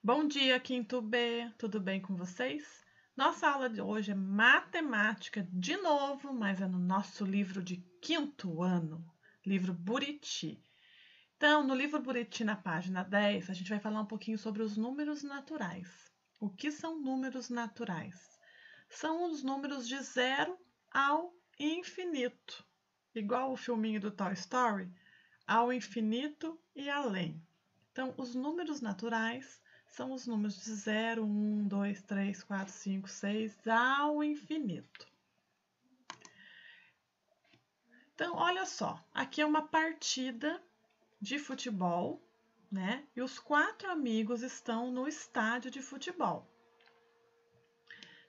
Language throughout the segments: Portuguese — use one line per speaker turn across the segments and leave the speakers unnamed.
Bom dia, quinto B, tudo bem com vocês? Nossa aula de hoje é matemática de novo, mas é no nosso livro de quinto ano, livro Buriti. Então, no livro Buriti, na página 10, a gente vai falar um pouquinho sobre os números naturais. O que são números naturais? São os números de 0 ao infinito, igual o filminho do Toy Story, ao infinito e além. Então, os números naturais são os números de 0, 1, 2, 3, 4, 5, 6 ao infinito. Então, olha só, aqui é uma partida de futebol, né? E os 4 amigos estão no estádio de futebol.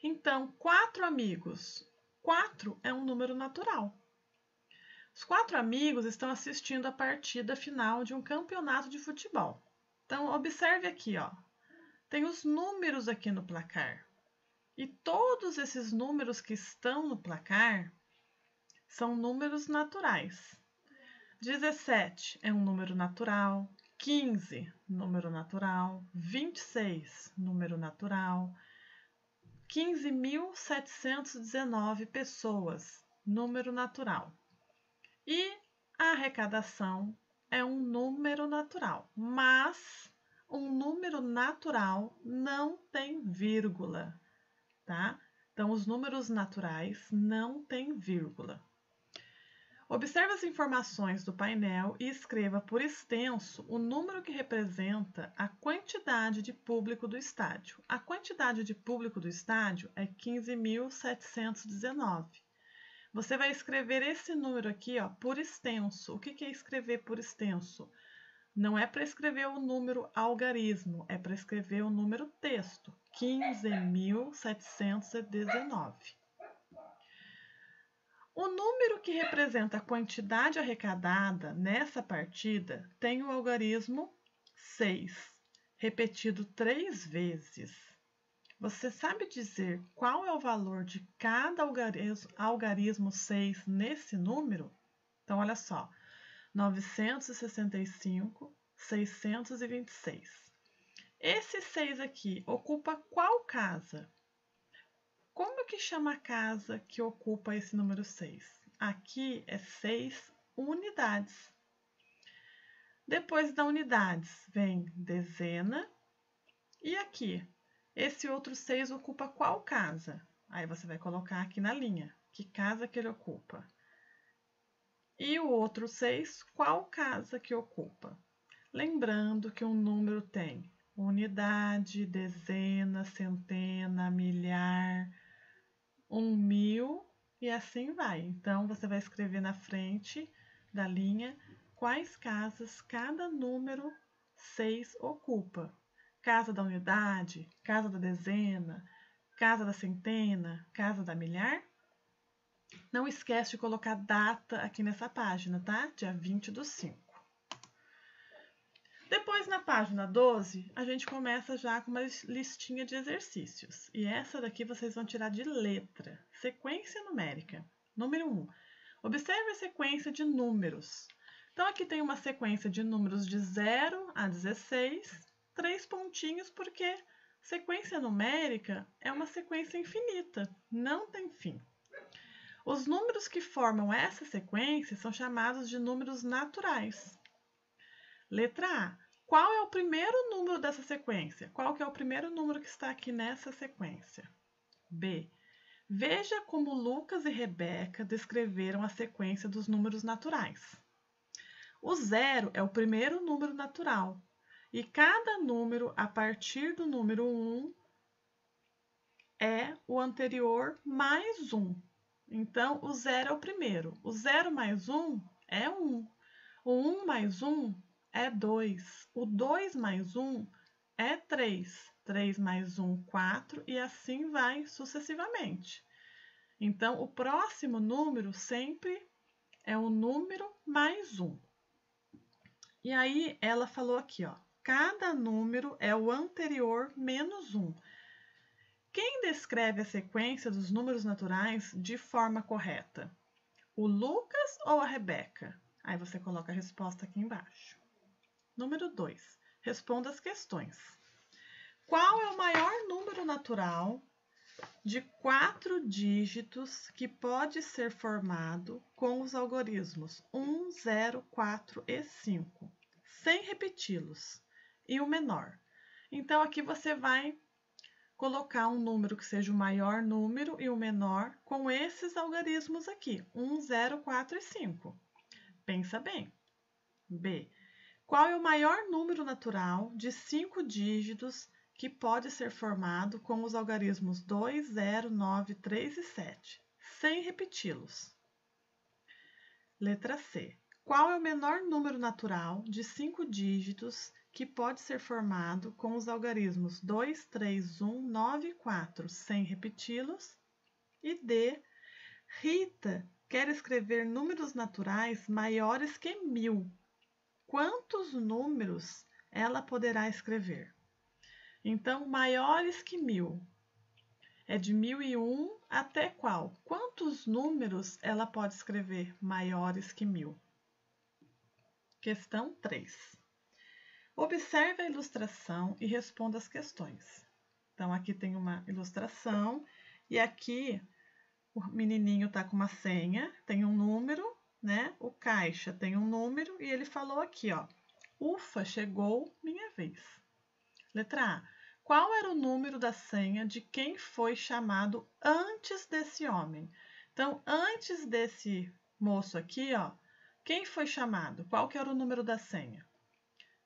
Então, 4 amigos. 4 é um número natural. Os 4 amigos estão assistindo a partida final de um campeonato de futebol. Então, observe aqui, ó. Tem os números aqui no placar. E todos esses números que estão no placar são números naturais. 17 é um número natural, 15, número natural, 26, número natural, 15.719 pessoas, número natural. E a arrecadação é um número natural, mas um número natural não tem vírgula, tá? Então, os números naturais não têm vírgula. Observe as informações do painel e escreva por extenso o número que representa a quantidade de público do estádio. A quantidade de público do estádio é 15.719. Você vai escrever esse número aqui, ó, por extenso. O que é escrever por extenso? Não é para escrever o número algarismo, é para escrever o número texto, 15.719. O número que representa a quantidade arrecadada nessa partida tem o algarismo 6, repetido 3 vezes. Você sabe dizer qual é o valor de cada algarismo 6 nesse número? Então, olha só, 965,626. Esse 6 aqui ocupa qual casa? Como que chama a casa que ocupa esse número 6? Aqui é 6 unidades. Depois da unidades vem dezena. E aqui, esse outro 6 ocupa qual casa? Aí você vai colocar aqui na linha, que casa que ele ocupa. E o outro 6, qual casa que ocupa? Lembrando que um número tem unidade, dezena, centena, milhar, 1.000 e assim vai. Então, você vai escrever na frente da linha quais casas cada número 6 ocupa. Casa da unidade, casa da dezena, casa da centena, casa da milhar. Não esquece de colocar data aqui nessa página, tá? Dia 20/5. Depois, na página 12, a gente começa já com uma listinha de exercícios. E essa daqui vocês vão tirar de letra. Sequência numérica. Número 1. Observe a sequência de números. Então, aqui tem uma sequência de números de 0 a 16, 3 pontinhos, porque sequência numérica é uma sequência infinita, não tem fim. Os números que formam essa sequência são chamados de números naturais. Letra A. Qual é o primeiro número dessa sequência? Qual que é o primeiro número que está aqui nessa sequência? B. Veja como Lucas e Rebeca descreveram a sequência dos números naturais. O 0 é o primeiro número natural. E cada número a partir do número 1 é o anterior mais 1. Então, o 0 é o primeiro. O 0 mais 1 é 1. O 1 mais 1 é 2. O 2 mais 1 é 3. 3 mais 1, 4 e assim vai sucessivamente. Então, o próximo número sempre é o número mais 1. E aí, ela falou aqui, ó, cada número é o anterior menos 1. Quem descreve a sequência dos números naturais de forma correta? O Lucas ou a Rebeca? Aí você coloca a resposta aqui embaixo. Número 2. Responda as questões. Qual é o maior número natural de 4 dígitos que pode ser formado com os algarismos 1, 0, 4 e 5, sem repeti-los, e o menor? Então, aqui você vai colocar um número que seja o maior número e o menor com esses algarismos aqui, 1, 0, 4 e 5. Pensa bem. B. Qual é o maior número natural de 5 dígitos que pode ser formado com os algarismos 2, 0, 9, 3 e 7, sem repeti-los? Letra C. Qual é o menor número natural de 5 dígitos que pode ser formado com os algarismos 2, 3, 1, 9 e 4, sem repeti-los? E D. Rita quer escrever números naturais maiores que 1000. Quantos números ela poderá escrever? Então, maiores que 1000. É de 1001 até qual? Quantos números ela pode escrever maiores que 1000? Questão 3. Observe a ilustração e responda as questões. Então, aqui tem uma ilustração e aqui o menininho está com uma senha, tem um número, né? O caixa tem um número e ele falou aqui, ó, ufa, chegou minha vez. Letra A. Qual era o número da senha de quem foi chamado antes desse homem? Então, antes desse moço aqui, ó, quem foi chamado? Qual que era o número da senha?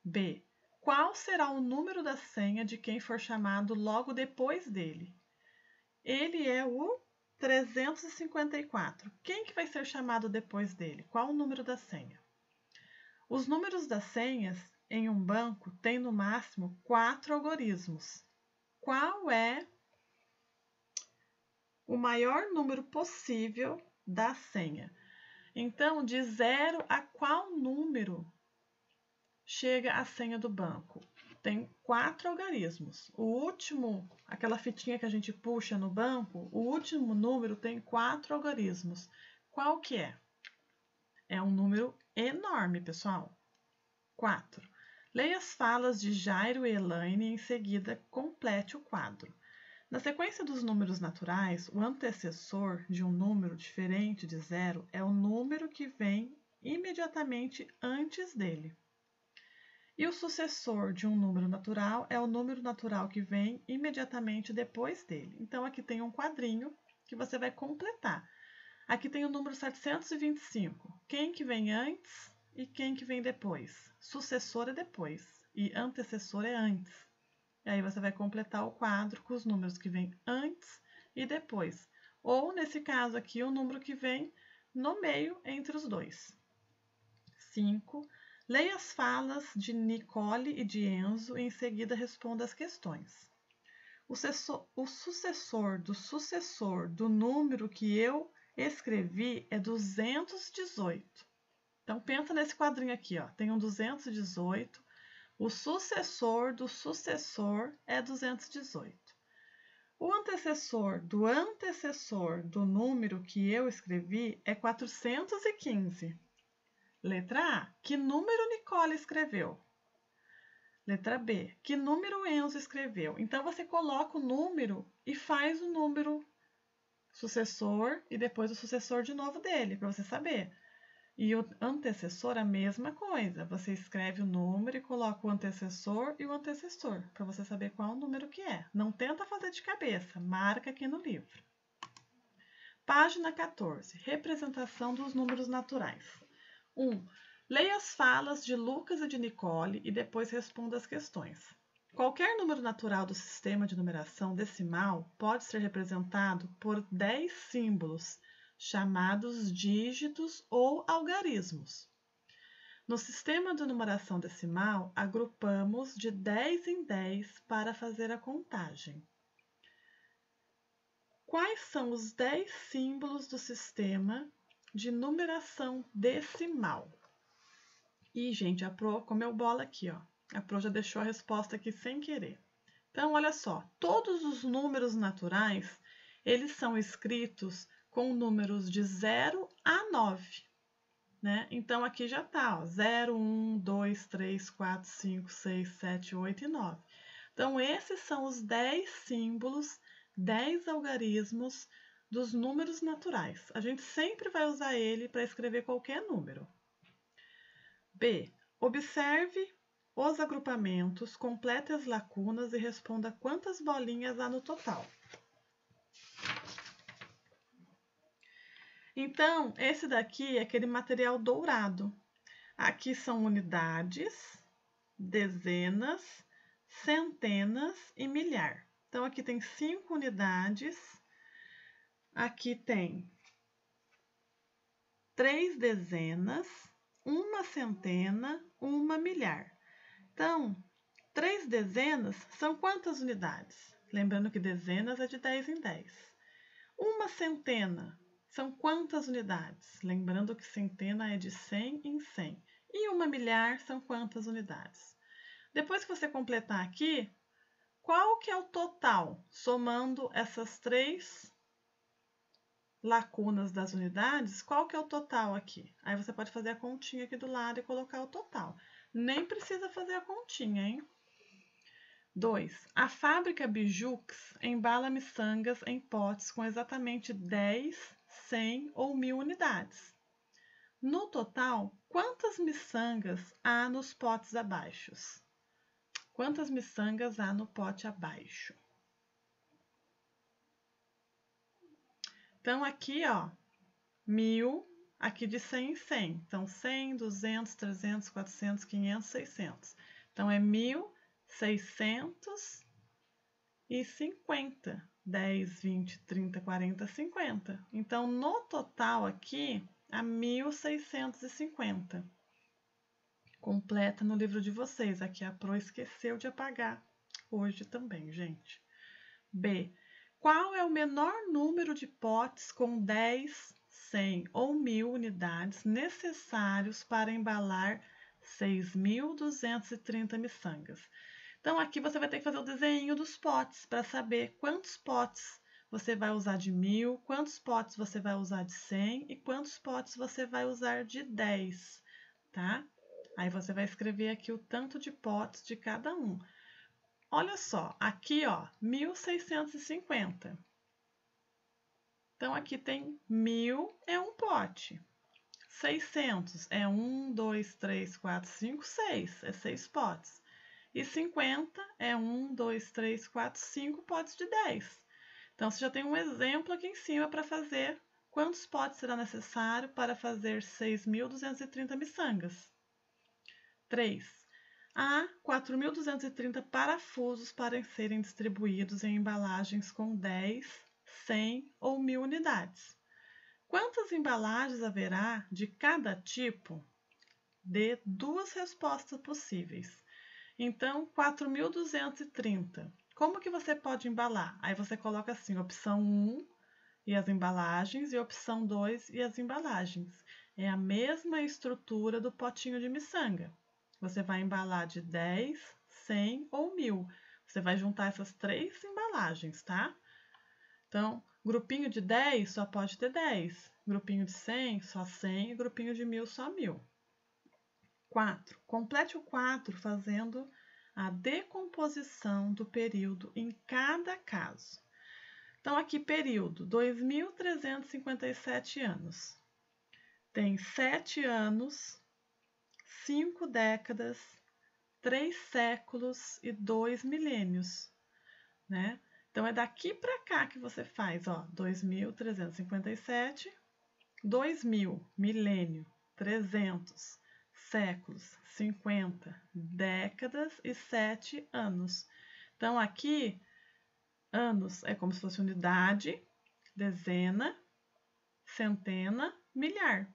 B. Qual será o número da senha de quem for chamado logo depois dele? Ele é o 354. Quem que vai ser chamado depois dele? Qual o número da senha? Os números das senhas em um banco têm no máximo 4 algarismos. Qual é o maior número possível da senha? Então, de 0 a qual número chega a senha do banco? Tem 4 algarismos. O último, aquela fitinha que a gente puxa no banco, o último número tem 4 algarismos. Qual que é? É um número enorme, pessoal. 4. Leia as falas de Jairo e Elaine e em seguida complete o quadro. Na sequência dos números naturais, o antecessor de um número diferente de 0 é o número que vem imediatamente antes dele. E o sucessor de um número natural é o número natural que vem imediatamente depois dele. Então, aqui tem um quadrinho que você vai completar. Aqui tem o número 725. Quem que vem antes e quem que vem depois? Sucessor é depois e antecessor é antes. E aí você vai completar o quadro com os números que vêm antes e depois. Ou, nesse caso aqui, o número que vem no meio entre os dois. 5. Leia as falas de Nicole e de Enzo e em seguida responda as questões. O sucessor do número que eu escrevi é 218. Então, pensa nesse quadrinho aqui, ó. Tem um 218. O sucessor do sucessor é 218. O antecessor do número que eu escrevi é 415. Letra A. Que número Nicole escreveu? Letra B. Que número Enzo escreveu? Então, você coloca o número e faz o número sucessor e depois o sucessor de novo dele, para você saber. E o antecessor, a mesma coisa. Você escreve o número e coloca o antecessor e o antecessor, para você saber qual o número que é. Não tenta fazer de cabeça, marca aqui no livro. Página 14. Representação dos números naturais. 1. Leia as falas de Lucas e de Nicole e depois responda as questões. Qualquer número natural do sistema de numeração decimal pode ser representado por 10 símbolos, chamados dígitos ou algarismos. No sistema de numeração decimal, agrupamos de 10 em 10 para fazer a contagem. Quais são os 10 símbolos do sistema de numeração decimal? E, gente, a Pro comeu bola aqui, ó. A Pro já deixou a resposta aqui sem querer. Então, olha só, todos os números naturais, eles são escritos com números de 0 a 9, né? Então, aqui já tá, ó, 0, 1, 2, 3, 4, 5, 6, 7, 8 e 9. Então, esses são os 10 símbolos, 10 algarismos dos números naturais. A gente sempre vai usar ele para escrever qualquer número. B. Observe os agrupamentos, complete as lacunas e responda quantas bolinhas há no total. Então, esse daqui é aquele material dourado. Aqui são unidades, dezenas, centenas e milhar. Então, aqui tem 5 unidades, aqui tem 3 dezenas, 1 centena, 1 milhar. Então, 3 dezenas são quantas unidades? Lembrando que dezenas é de 10 em 10. 1 centena são quantas unidades? Lembrando que centena é de 100 em 100. E 1 milhar são quantas unidades? Depois que você completar aqui, qual que é o total, somando essas 3 lacunas das unidades, qual que é o total aqui? Aí você pode fazer a continha aqui do lado e colocar o total. Nem precisa fazer a continha, hein? 2. A fábrica Bijux embala miçangas em potes com exatamente 10, 100 ou 1000 unidades. No total, quantas miçangas há nos potes abaixo? Quantas miçangas há no pote abaixo? Então, aqui, ó, 1000, aqui de 100 em 100. Então, 100, 200, 300, 400, 500, 600. Então, é 1650. 10, 20, 30, 40, 50. Então, no total aqui, há 1650. Completa no livro de vocês. Aqui a Pro esqueceu de apagar hoje também, gente. B. Qual é o menor número de potes com 10, 100 ou 1000 unidades necessários para embalar 6.230 miçangas? Então, aqui você vai ter que fazer o desenho dos potes para saber quantos potes você vai usar de 1000, quantos potes você vai usar de 100 e quantos potes você vai usar de 10, tá? Aí você vai escrever aqui o tanto de potes de cada um. Olha só, aqui, ó, 1650. Então, aqui tem 1000 é um pote. 600 é 1, 2, 3, 4, 5, 6. É 6 potes. E 50 é 1, 2, 3, 4, 5 potes de 10. Então, você já tem um exemplo aqui em cima para fazer quantos potes será necessário para fazer 6.230 miçangas. 3. Há 4.230 parafusos para serem distribuídos em embalagens com 10, 100 ou 1000 unidades. Quantas embalagens haverá de cada tipo? Dê 2 respostas possíveis. Então, 4.230. Como que você pode embalar? Aí você coloca assim, opção 1 e as embalagens, e opção 2 e as embalagens. É a mesma estrutura do potinho de miçanga. Você vai embalar de 10, 100 ou 1000. Você vai juntar essas 3 embalagens, tá? Então, grupinho de 10 só pode ter 10. Grupinho de 100, só 100. E grupinho de 1000, só 1000. 4. Complete o 4 fazendo a decomposição do período em cada caso. Então, aqui, período, 2.357 anos. Tem 7 anos, 5 décadas, 3 séculos e 2 milênios, né? Então, é daqui para cá que você faz, ó, 2.357, 2000, milênio, 300, séculos, 50, décadas e 7 anos. Então, aqui, anos é como se fosse unidade, dezena, centena, milhar.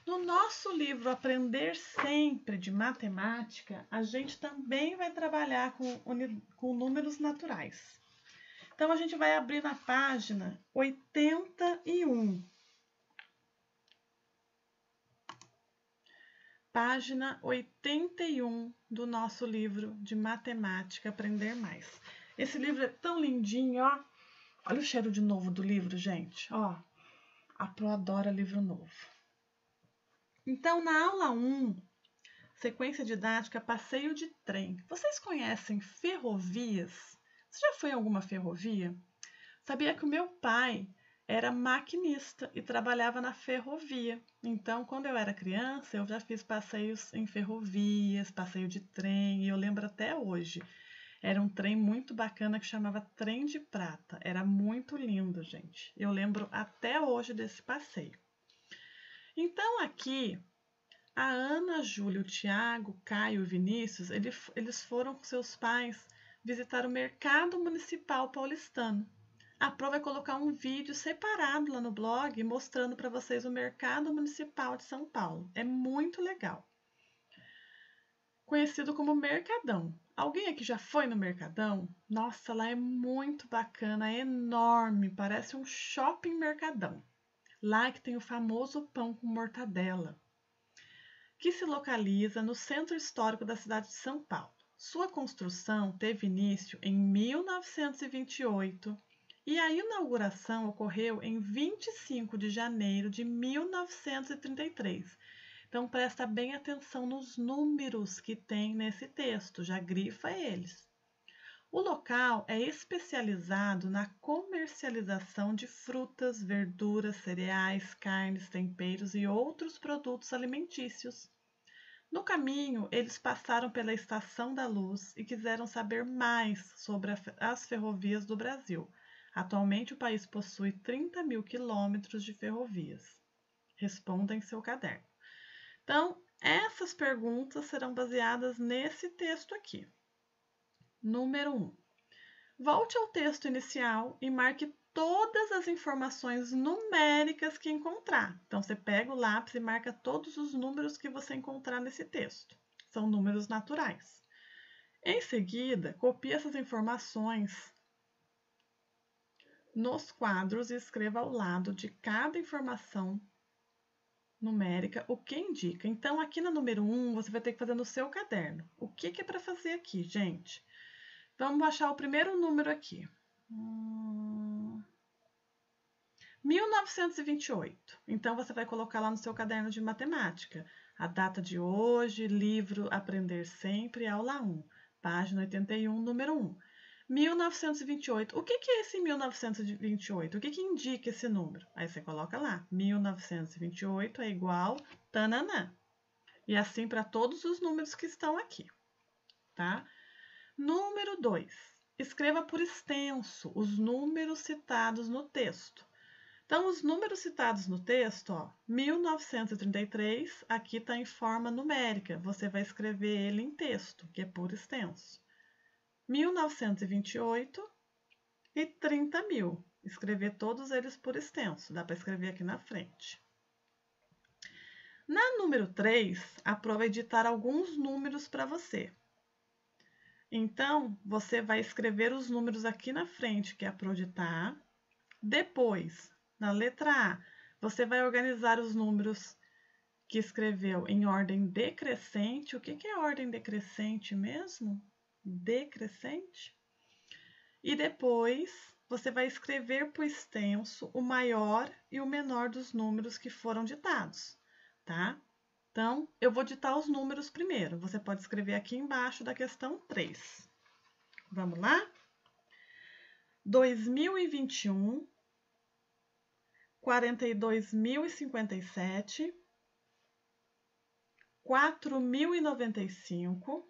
No nosso livro Aprender Sempre de Matemática, a gente também vai trabalhar com números naturais. Então, a gente vai abrir na página 81. Página 81 do nosso livro de Matemática Aprender Mais. Esse livro é tão lindinho, ó. Olha o cheiro de novo do livro, gente. Ó, a Pro adora livro novo. Então, na aula 1, Sequência didática, passeio de trem. Vocês conhecem ferrovias? Você já foi em alguma ferrovia? Sabia que o meu pai era maquinista e trabalhava na ferrovia. Então, quando eu era criança, eu já fiz passeios em ferrovias, passeio de trem, e eu lembro até hoje. Era um trem muito bacana que chamava Trem de Prata. Era muito lindo, gente. Eu lembro até hoje desse passeio. Então, aqui, a Ana, a Júlia, o Tiago, o Caio e o Vinícius, eles foram com seus pais visitar o Mercado Municipal Paulistano. A Pro vai colocar um vídeo separado lá no blog mostrando para vocês o Mercado Municipal de São Paulo. É muito legal. Conhecido como Mercadão. Alguém aqui já foi no Mercadão? Nossa, lá é muito bacana, é enorme, parece um shopping Mercadão. Lá que tem o famoso pão com mortadela, que se localiza no centro histórico da cidade de São Paulo. Sua construção teve início em 1928 e a inauguração ocorreu em 25 de janeiro de 1933. Então, presta bem atenção nos números que tem nesse texto, já grifa eles. O local é especializado na comercialização de frutas, verduras, cereais, carnes, temperos e outros produtos alimentícios. No caminho, eles passaram pela Estação da Luz e quiseram saber mais sobre as ferrovias do Brasil. Atualmente, o país possui 30 mil quilômetros de ferrovias. Responda em seu caderno. Então, essas perguntas serão baseadas nesse texto aqui. Número 1. Volte ao texto inicial e marque todas as informações numéricas que encontrar. Então, você pega o lápis e marca todos os números que você encontrar nesse texto. São números naturais. Em seguida, copie essas informações nos quadros e escreva ao lado de cada informação numérica o que indica. Então, aqui na número 1, você vai ter que fazer no seu caderno. O que é para fazer aqui, gente? Vamos achar o primeiro número aqui. 1928. Então, você vai colocar lá no seu caderno de matemática. A data de hoje, livro Aprender Sempre, aula 1, página 81, número 1. 1928. O que é esse 1928? O que indica esse número? Aí você coloca lá. 1928 é igual tananã. E assim para todos os números que estão aqui. Tá? Número 2. Escreva por extenso os números citados no texto. Então, os números citados no texto, ó, 1933, aqui está em forma numérica. Você vai escrever ele em texto, que é por extenso. 1928 e 30 mil. Escrever todos eles por extenso. Dá para escrever aqui na frente. Na número 3, a Pro vai ditar alguns números para você. Então, você vai escrever os números aqui na frente, que é a Pro ditar. Depois, na letra A, você vai organizar os números que escreveu em ordem decrescente. O que é ordem decrescente mesmo? Decrescente. E depois, você vai escrever por extenso o maior e o menor dos números que foram ditados, tá? Então, eu vou ditar os números primeiro. Você pode escrever aqui embaixo da questão 3. Vamos lá? 2021, 42.057, 4.095,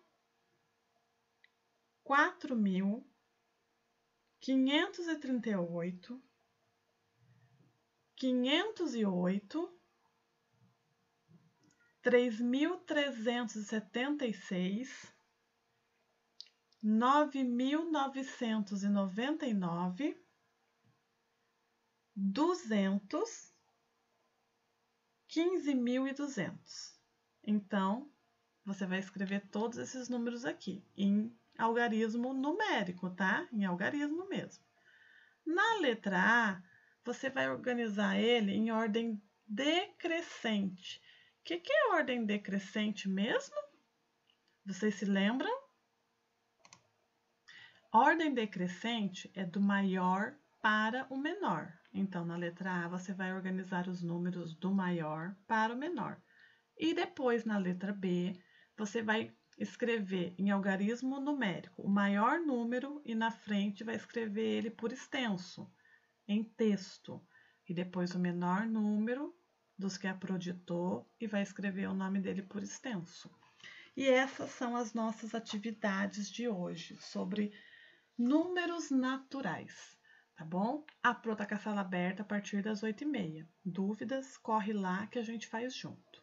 4.000, 538, 508, 3.376, 9.999, 200, 15.200. Então, você vai escrever todos esses números aqui em algarismo numérico, tá? Em algarismo mesmo. Na letra A, você vai organizar ele em ordem decrescente. O que é ordem decrescente mesmo? Vocês se lembram? Ordem decrescente é do maior para o menor. Então, na letra A, você vai organizar os números do maior para o menor. E depois, na letra B, você vai escrever em algarismo numérico o maior número e na frente vai escrever ele por extenso, em texto. E depois o menor número dos que a Pro ditou e vai escrever o nome dele por extenso. E essas são as nossas atividades de hoje sobre números naturais, tá bom? A Pro tá com a sala aberta a partir das 8h30. Dúvidas? Corre lá que a gente faz junto.